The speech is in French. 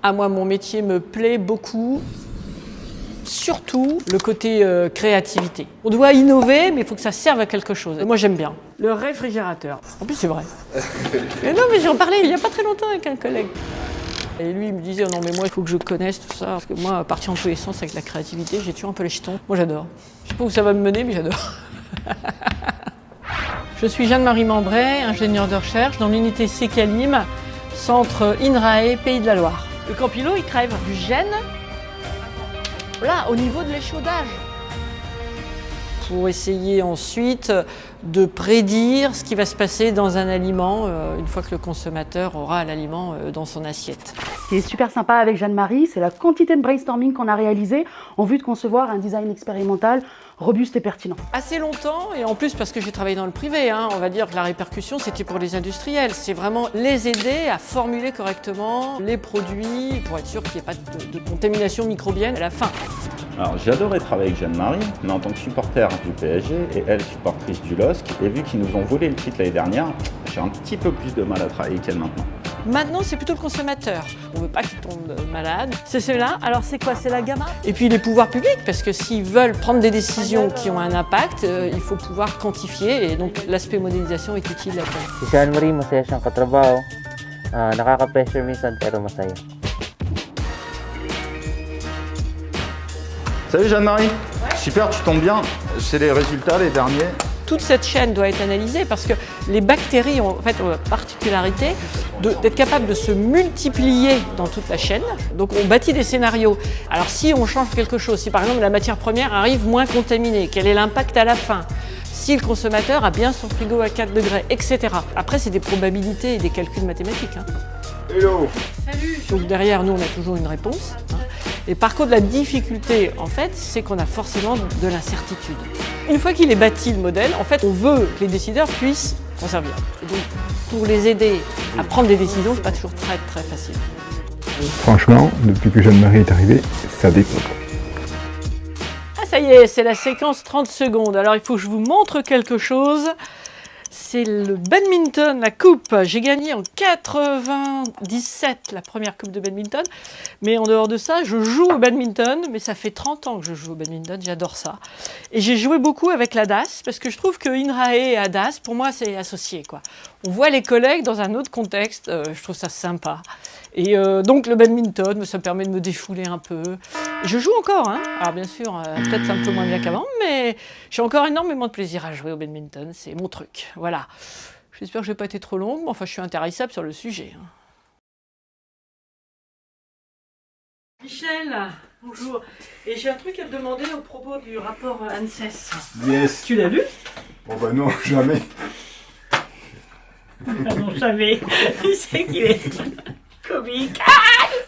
Ah, moi, mon métier me plaît beaucoup. Surtout le côté créativité. On doit innover, mais il faut que ça serve à quelque chose. Moi, j'aime bien. Le réfrigérateur. En plus, c'est vrai. Mais non, mais j'en parlais il n'y a pas très longtemps avec un collègue. Et lui, il me disait, oh non, mais moi, il faut que je connaisse tout ça. Parce que moi, partir en tous les sens avec la créativité, j'ai toujours un peu les jetons. Moi, j'adore. Je sais pas où ça va me mener, mais j'adore. Je suis Jeanne-Marie Membray, ingénieure de recherche dans l'unité Sécalim, centre INRAE, Pays de la Loire. Le Campilo, il crève du gène. Là, au niveau de l'échaudage. Pour essayer ensuite de prédire ce qui va se passer dans un aliment une fois que le consommateur aura l'aliment dans son assiette. Ce qui est super sympa avec Jeanne-Marie, c'est la quantité de brainstorming qu'on a réalisé en vue de concevoir un design expérimental robuste et pertinent. Assez longtemps, et en plus parce que j'ai travaillé dans le privé, on va dire que la répercussion c'était pour les industriels. C'est vraiment les aider à formuler correctement les produits pour être sûr qu'il n'y ait pas de contamination microbienne à la fin. Alors j'ai adoré travailler avec Jeanne-Marie, mais en tant que supporter du PSG et elle supportrice du LOSC, et vu qu'ils nous ont volé le titre l'année dernière, j'ai un petit peu plus de mal à travailler qu'elle maintenant. Maintenant, c'est plutôt le consommateur. On ne veut pas qu'il tombe malade. C'est cela. Alors, c'est quoi? C'est la gamma. Et puis les pouvoirs publics, parce que s'ils veulent prendre des décisions qui ont un impact, il faut pouvoir quantifier. Et donc, l'aspect modélisation est utile là-dedans. Si Jeanne-Marie, masaya siyang katrabaho. Nakaka-pressure minsan pero masaya. Salut Jeanne-Marie. Ouais. Super, tu tombes bien. C'est les résultats, les derniers. Toute cette chaîne doit être analysée parce que les bactéries ont en fait la particularité d'être capables de se multiplier dans toute la chaîne. Donc on bâtit des scénarios. Alors si on change quelque chose, si par exemple la matière première arrive moins contaminée, quel est l'impact à la fin? Si le consommateur a bien son frigo à 4 degrés, etc. Après c'est des probabilités et des calculs mathématiques. Hello. Salut. Donc derrière nous on a toujours une réponse. Et par contre, la difficulté, en fait, c'est qu'on a forcément de l'incertitude. Une fois qu'il est bâti le modèle, en fait, on veut que les décideurs puissent s'en servir. Et donc, pour les aider à prendre des décisions, c'est pas toujours très facile. Franchement, depuis que Jeanne-Marie est arrivée, ça décolle. Ah, ça y est, c'est la séquence 30 secondes. Alors, il faut que je vous montre quelque chose. C'est le badminton, la coupe. J'ai gagné en 97 la première coupe de badminton. Mais en dehors de ça, je joue au badminton. Mais ça fait 30 ans que je joue au badminton, j'adore ça. Et j'ai joué beaucoup avec la DAS, parce que je trouve que INRAE et ADAS, pour moi, c'est associé, quoi. On voit les collègues dans un autre contexte, je trouve ça sympa. Et donc le badminton, ça me permet de me défouler un peu. Je joue encore, alors bien sûr, peut-être un peu moins bien qu'avant, mais j'ai encore énormément de plaisir à jouer au badminton, c'est mon truc, voilà. J'espère que je n'ai pas été trop longue, mais enfin je suis intarissable sur le sujet. Michel, bonjour. Et j'ai un truc à te demander au propos du rapport ANSES. Yes. Tu l'as lu? Oh bah non, jamais. Ah non, jamais. Tu sais qu'il est comique. Ah!